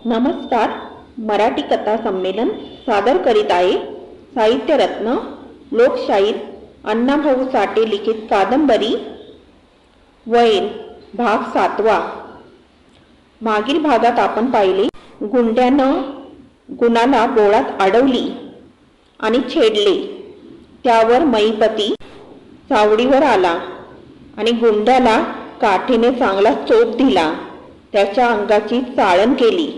नमस्कार. मराठी कथा संमेलन सादर करीत आहे साहित्यरत्न लोकशाहीर अण्णाभाऊ साठे लिखित कादंबरी वैर भाग 7. मागील भागात आपण पाहिले, गुंड्यानं गुणाला बोळात अडवली आणि छेडले. त्यावर मयीपती चावडीवर आला आणि गुंड्याला काठीने चांगला चोप दिला. त्याच्या अंगाची चाळण केली.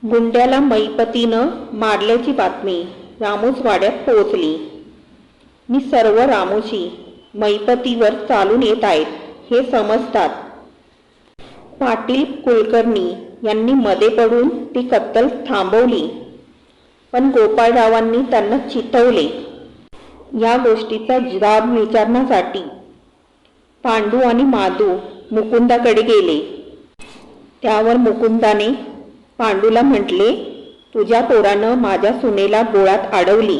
गुंड्याला मयीपतीनं मारल्याची बातमी रामूस वाड्यात पोहोचली. मी सर्व रामूशी मयीपतीवर चालून येत आहेत हे समजतात. पाटील कुलकर्णी यांनी मध्ये पडून ती कत्तल थांबवली, पण गोपाळरावांनी त्यांना चिथवले. या गोष्टीचा जाब विचारण्यासाठी पांडू आणि माधू मुकुंदाकडे गेले. त्यावर मुकुंदाने पांडूला म्हटले, तुझ्या पोरानं माझ्या सुनेला गोळात अडवली.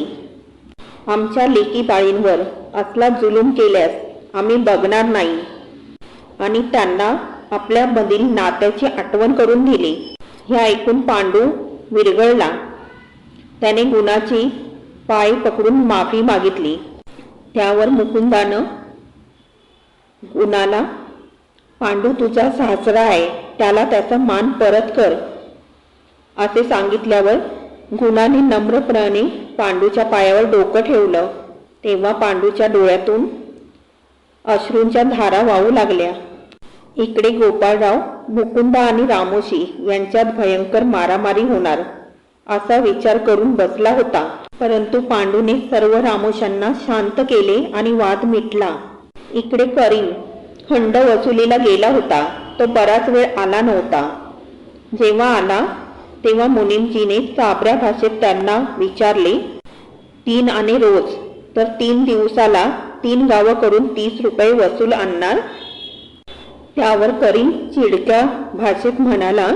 आमच्या लेकी बाळींवर असला जुलूम केल्यास आम्ही बघणार नाही. आणि त्यांना आपल्यामधील नात्याची आठवण करून दिली. हे ऐकून पांडू विरघळला. त्याने गुणाची पाय पकडून माफी मागितली. त्यावर मुकुंदानं गुणाला, पांडू तुझा सासरा आहे, त्याला त्याचा मान परत कर असे सांगितल्यावर गुणाने नम्रपणाने पांडूच्या पायावर डोकं ठेवलं. तेव्हा पांडूच्या डोळ्यातून अश्रूंच्या धारा वाहू लागल्या. इकडे गोपाळराव मुकुंदा आणि रामोशी यांच्यात भयंकर मारामारी होणार असा विचार करून बसला होता. परंतु पांडूने सर्व रामोशांना शांत केले आणि वाद मिटला. इकडे करीम खंड वसुलीला गेला होता. तो बराच वेळ आला नव्हता. जेव्हा आला तेव्हा मुनीमजीने चाभऱ्या भाषेत त्यांना विचारले, 3 आणे रोज तर 3 दिवसाला 3 गावं करून 30 रुपये वसूल आणणार. त्यावर करीम चिडक्या भाषेत म्हणाला,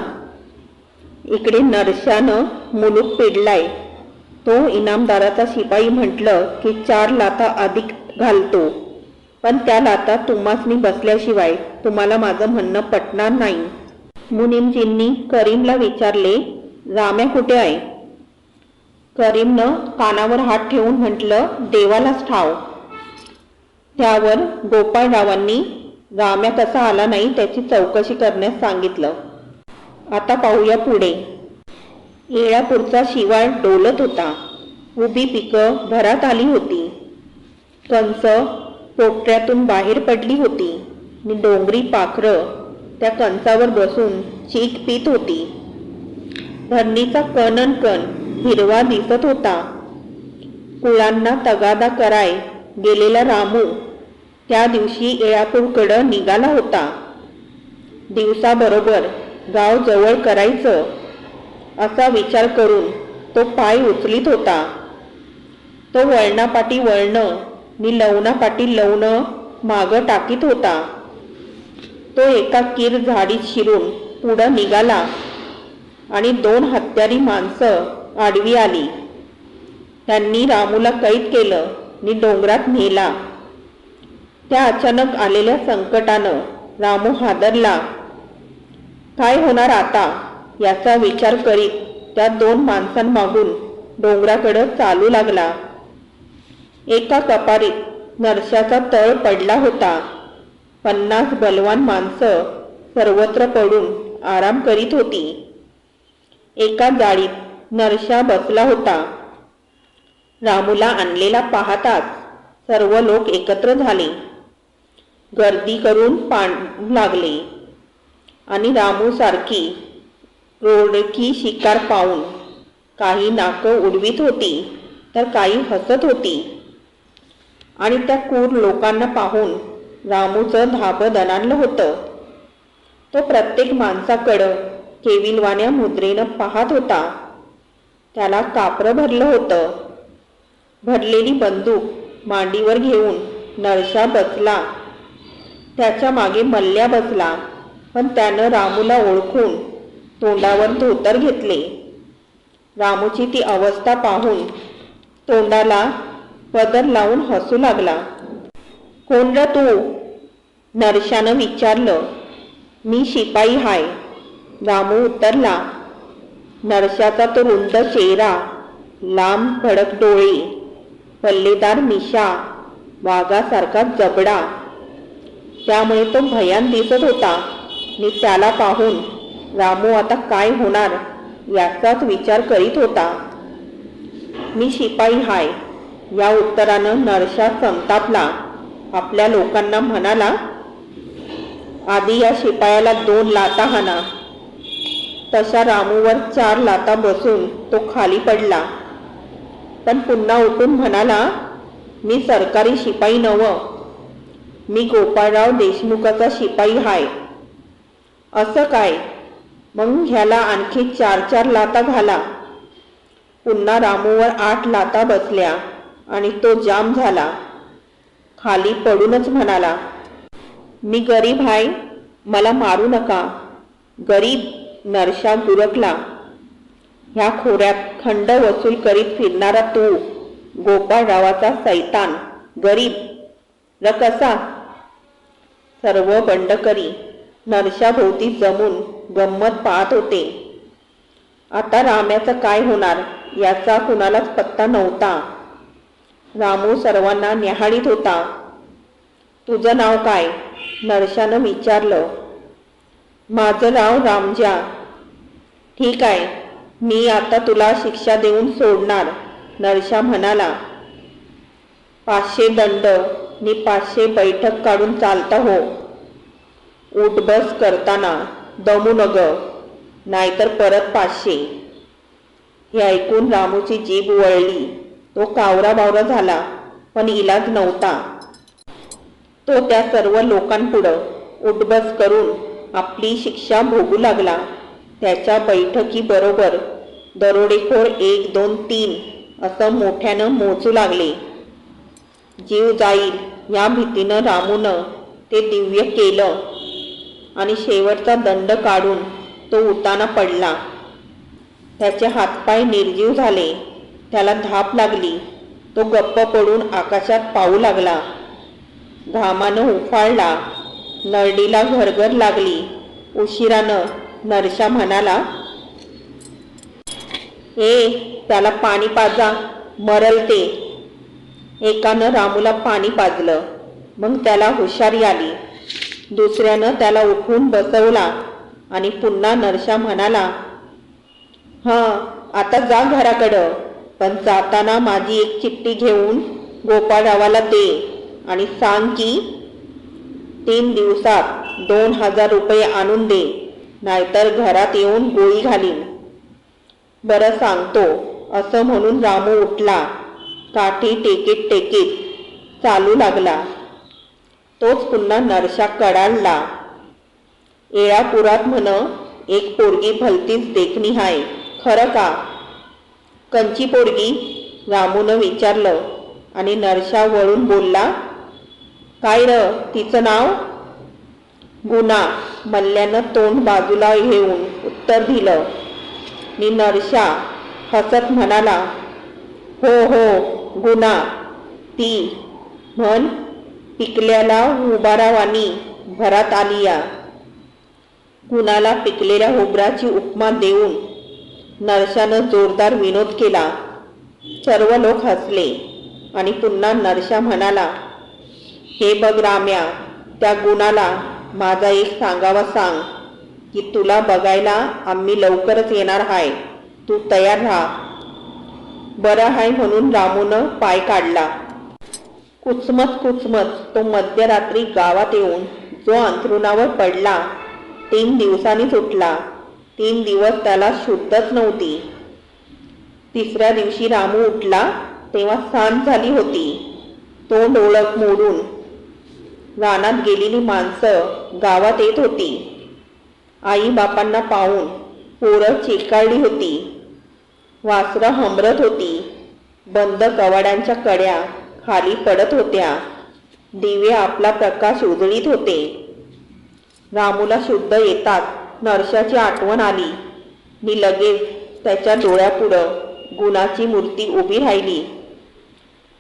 इकडे नरशानं मुलूक पेडलाय. तो इनामदाराचा शिपाई म्हटलं की 4 लाथा अधिक घालतो, पण त्या लाथा तुम्हासनी बसल्याशिवाय तुम्हाला माझं म्हणणं पटणार नाही. मुनीमजींनी करीमला विचारले, राम्या कुठे आहे? करीमनं कानावर हात ठेवून म्हटलं, देवालाच ठाव. त्यावर गोपाळरावांनी राम्या कसा आला नाही त्याची चौकशी करण्यास सांगितलं. आता पाहूया पुढे. येळापूरचा शिवार डोलत होता. उभी पिकं भरात आली होती. कंस पोटऱ्यातून बाहेर पडली होती आणि डोंगरी पाखरं त्या कंसावर बसून चीक पीत होती. धरणीचा कण हिरवा दिसत होता. कुळांना तगादा कराय गेलेला रामू त्या दिवशी येळापूरकडं निघाला होता. दिवसाबरोबर गाव जवळ करायचं असा विचार करून तो पाय उचलीत होता. तो वळणापाटी वळणं नि लवणापाटी लवणं मागं टाकीत होता. तो एका कीर झाडीत शिरून पुढं निघाला आणि 2 हत्यारी माणसं आडवी आली. त्यांनी रामूला कैद केलं आणि डोंगरात नेला. त्या अचानक आलेल्या संकटानं रामू हादरला. काय होणार आता याचा विचार करीत त्या 2 माणसांमागून डोंगराकडं चालू लागला. एका कपारीत नरशाचा तळ पडला होता. 50 बलवान माणसं सर्वत्र पडून आराम करीत होती. एका जाळीत नरशा बसला होता. रामूला आणलेला पाहताच सर्व लोक एकत्र झाले. गर्दी करून पाणू लागले आणि रामू सारखी रोडकी शिकार पाहून काही नाकं उडवीत होती तर काही हसत होती. आणि त्या क्रूर लोकांना पाहून रामूचं धाबं दणाणलं होतं. तो प्रत्येक माणसाकडं केविलवाण्या मुद्रेनं पाहत होता. त्याला कापरं भरलं होतं. भरलेली बंदूक मांडीवर घेऊन नरशा बसला. त्याच्या मागे मल्ल्या बसला, पण त्यानं रामूला ओळखून तोंडावर धोतर घेतले. रामूची ती अवस्था पाहून तोंडाला पदर लावून हसू लागला. कोण रे तू? नरशानं विचारलं. मी शिपाई हाय. रामू उत्तरला. नरशाचा तो रुंद चेहरा, लांब भडक डोळे, पल्लेदार मिशा, वाघासारखा जबडा, त्यामुळे तो भयान दिसत होता. मी त्याला पाहून रामू आता काय होणार याचाच विचार करीत होता. मी शिपाई हाय या उत्तरानं नरशा संतापला. आपल्या लोकांना म्हणाला, आधी या शिपायाला 2 लाथा हाणा. तशा रामूवर 4 लाथा बसून तो खाली पडला, पण पुन्हा उठून म्हणाला, मी सरकारी शिपाई नव, मी गोपाळराव देशमुखाचा शिपाई हाय. असं काय? मग ह्याला आणखी 4 लाथा घाला. पुन्हा रामूवर 8 लाथा बसल्या आणि तो जाम झाला. खाली पडूनच म्हणाला, मी गरीब हाय, मला मारू नका. गरीब? नरशा गुरकला. ह्या खोऱ्यात खंड वसूल करीत फिरणारा तू, गोपाळरावाचा सैतान, गरीब र कसा? सर्व बंडकरी नरशाभोवती जमून गंमत पाहत होते. आता राम्याचं काय होणार याचा कुणालाच पत्ता नव्हता. रामू सर्वांना न्याहाळीत होता. तुझं नाव काय? नरशानं विचारलं. माझं नाव रामजा. ठीक आहे, मी आता तुला शिक्षा देऊन सोडणार, नरशा म्हणाला. 500 दंड नि 500 बैठक काढून चालता हो. उठबस करताना दमू नग, नाहीतर परत 500. हे ऐकून रामूची जीभ वळली. तो कावरा बावरा झाला, पण इलाज नव्हता. तो त्या सर्व लोकांपुढं उठबस करून आपली शिक्षा भोगू लागला. त्याच्या बैठकीबरोबर दरोडेखोर 1, 2, 3 असं मोठ्यानं मोजू लागले. जीव जाईल या भीतीनं रामूनं ते दिव्य केलं आणि शेवटचा दंड काढून तो उताना पडला. त्याचे हातपाय निर्जीव झाले. त्याला धाप लागली. तो गप्प पडून आकाशात पाहू लागला. घामानं उफाळला. नरडीला घरघर लागली. उशिरानं नरशा म्हणाला, त्याला पाणी पाजा, मरल ते. एकानं रामूला पाणी पाजलं. मग त्याला हुशारी आली. दुसऱ्यानं त्याला उठवून बसवला आणि पुन्हा नरशा म्हणाला, आता जा घराकडं, पण जाताना माझी एक चिठ्ठी घेऊन गोपाळरावाला दे आणि सांग की 3 दिवसात 2000 रुपये आणून दे, नाहीतर घरात येऊन गोळी घालीन. बरं सांगतो, असं म्हणून रामू उठला. काठी टेकीत टेकीत चालू लागला. तोच पुन्हा नरशा कडाडला. येळापुरात म्हण एक पोरगी भलतीच देखणी हाय, खरं का? कंची पोरगी? रामूनं विचारलं आणि नरशा वळून बोलला, काय र तिचं नाव? गुना, मल्ल्यानं तोंड बाजूला घेऊन उत्तर दिलं. नि नरशा हसत म्हणाला, हो गुना, ती म्हण पिकल्याला उबारावानी भरात आली या. गुणाला पिकलेल्या हुबराची उपमा देऊन नरशानं जोरदार विनोद केला. सर्व लोक हसले आणि पुन्हा नरशा म्हणाला, हे बघ राम्या, त्या गुणाला माझा एक सांगावा सांग की तुला बघायला आम्ही लवकरच येणार हाय, तू तयार राहा. बरं हाय म्हणून रामूनं पाय काढला. कुचमत तो मध्यरात्री गावात येऊन जो अंथरुणावर पडला 3 दिवसांनीच उठला. 3 दिवस त्याला शुद्धच नव्हती. 3ऱ्या दिवशी रामू उठला तेव्हा सांज झाली होती. तोंड ओळख मोडून रानात गेलेली माणसं गावात येत होती. आई बापांना पाहून पोरं चिकाळली होती. वासरं हमरत होती. बंद कवाड्यांच्या कड्या खाली पडत होत्या. दिवे आपला प्रकाश उजळीत होते. रामूला शुद्ध येताच नरशाची आठवण आली. नि लगेच त्याच्या डोळ्यापुढं गुणाची मूर्ती उभी राहिली.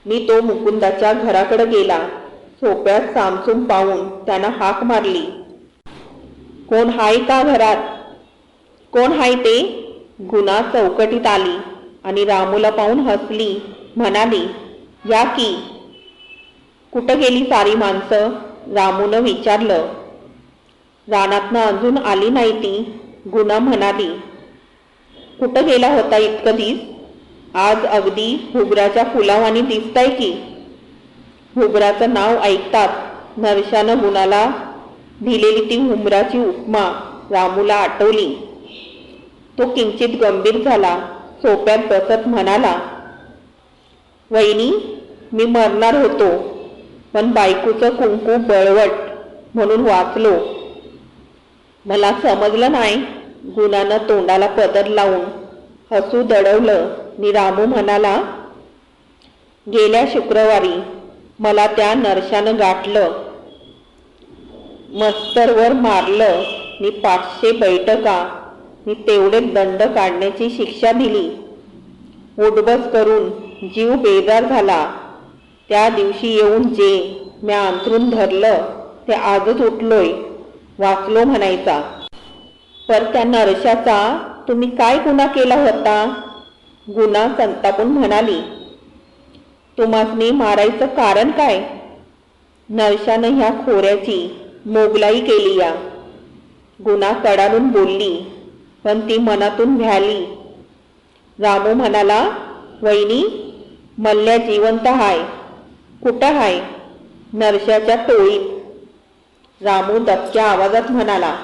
मी तो मुकुंदाच्या घराकडे गेला. सोप्यात सामसूम पाहून त्यानं हाक मारली, कोण हाय का घरात? कोण हाय ते? गुना चौकटीत आली आणि रामूला पाहून हसली, म्हणाली, या की. कुठं गेली सारी माणसं? रामूनं विचारलं. रानातनं अजून आली नाही ती, गुना म्हणाली. कुठं गेला होता इतकं दिस? आज अगदी हुबराच्या फुलावानी दिसताय की. हुबराचं नाव ऐकतात नरशानं गुणाला दिलेली ती हुमराची उपमा रामूला आठवली. तो किंचित गंभीर झाला. सोप्यात बसत म्हणाला, वहिनी, मी मरणार होतो, पण बायकोचं कुंकू बळवट म्हणून वाचलो. मला समजलं नाही. गुणानं तोंडाला पदर लावून हसू दडवलं नि रामू म्हणाला, गेल्या शुक्रवारी मला त्या नरशानं गाठलं, मस्तरवर मारलं नि 500 बैठका नि तेवढे दंड काढण्याची शिक्षा दिली. उठबस करून जीव बेजार झाला. त्या दिवशी येऊन जे म्या अंथरून धरलं ते आजच उठलोय, वाचलो म्हणायचा. पर त्या नरशाचा तुम्ही काय गुन्हा केला होता? गुना संतापून म्हणाली, तुम्हासनी मारायचं कारण काय? नरशानं ह्या खोऱ्याची मोगलाई केली या. गुना कडाडून बोलली, पण ती मनातून भ्याली. रामू म्हणाला, वहिनी, मल्ल्या जिवंत हाय. कुठं हाय? नरशाच्या टोळीत. रामू दबक्या आवाजात म्हणाला,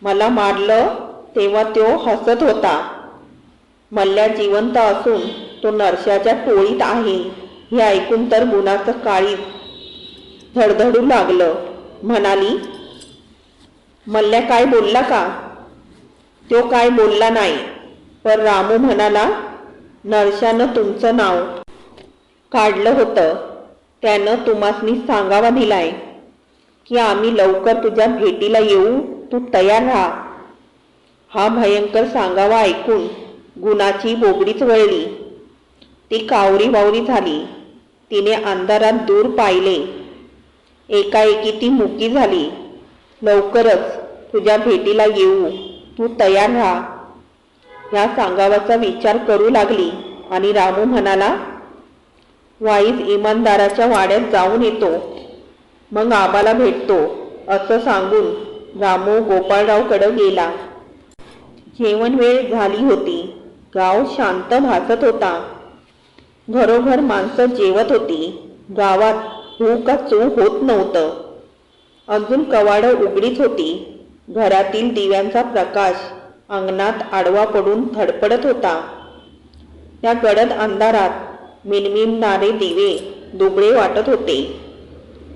मला मारलं तेव्हा तो हसत होता. मल्ल्या जिवंत असून तो नरशाच्या टोळीत आहे हे ऐकून तर गुणाचं काळीज धडधडू लागलं. म्हणाली, मल्ल्या काय बोलला का? तो काय बोलला नाही. पण रामू म्हणाला, नरशानं तुमचं नाव काढलं होतं. त्यानं तुम्हासनी सांगावा दिलाय की आम्ही लवकर तुझ्या भेटीला येऊ, तू तयार राहा. हा भयंकर सांगावा ऐकून गुणाची बोबडीच वळली. ती कावरी बावरी झाली. तिने अंधारात दूर पाहिले. एकाएकी ती मुकी झाली. लवकरच तुझ्या भेटीला येऊ, तू तयार राहा. या सांगावाचा विचार करू लागली आणि रामू म्हणाला, वाईज इमानदाराच्या वाड्यात जाऊन येतो, मग आम्हाला भेटतो. असं सांगून रामू गोपाळरावकडे गेला. जेवण वेळ झाली होती. गाव शांत भासत होता. घरोघर माणसं जेवत होती. गावात हू का चू होत नव्हतं. अजून कवाडं उघडीच होती. घरातील दिव्यांचा प्रकाश अंगणात आडवा पडून धडपडत होता. त्या गडद अंधारात मिणमिणणारे दिवे दुबळे वाटत होते.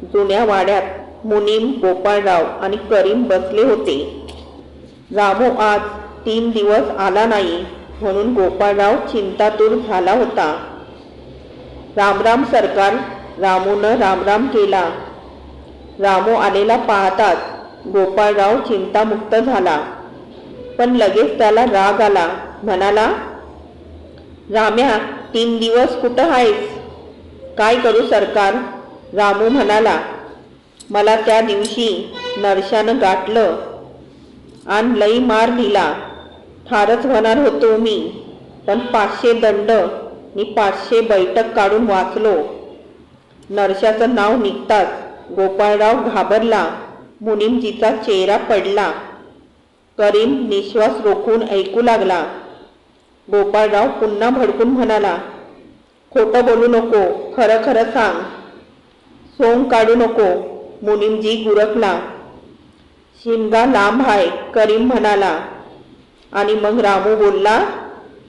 जुन्या वाड्यात मुनीम, गोपाळराव आणि करीम बसले होते. रामू आज 3 दिवस आला नाही म्हणून गोपाळराव चिंतातूर झाला होता. रामराम सरकार. रामूनं रामराम केला. रामू आलेला पाहताच गोपाळराव चिंतामुक्त झाला. पण लगेच त्याला राग आला. म्हणाला, राम्या, 3 दिवस कुठं आहेस? काय करू सरकार? रामू म्हणाला, मला त्या दिवशी नरशानं गाठलं आणि लई मार दिला. ठारच होणार होतो मी, पण 500 दंड नि 500 बैठक काढून वाचलो. नरशाचं नाव निघताच गोपाळराव घाबरला. मुनीमजीचा चेहरा पडला. करीम निश्वास रोखून ऐकू लागला. गोपाळराव पुन्हा भडकून म्हणाला, खोटं बोलू नको, खरं खरं सांग. सोंग काढू नको. मुनीमजी गुरखला. शिमगा लांब आहे, करीम म्हणाला. आणि मग रामू बोलला,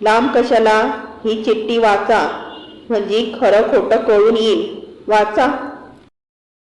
लांब कशाला? ही चिठ्ठी वाचा, म्हणजे खरं खोटं कळून येईल. वाचा.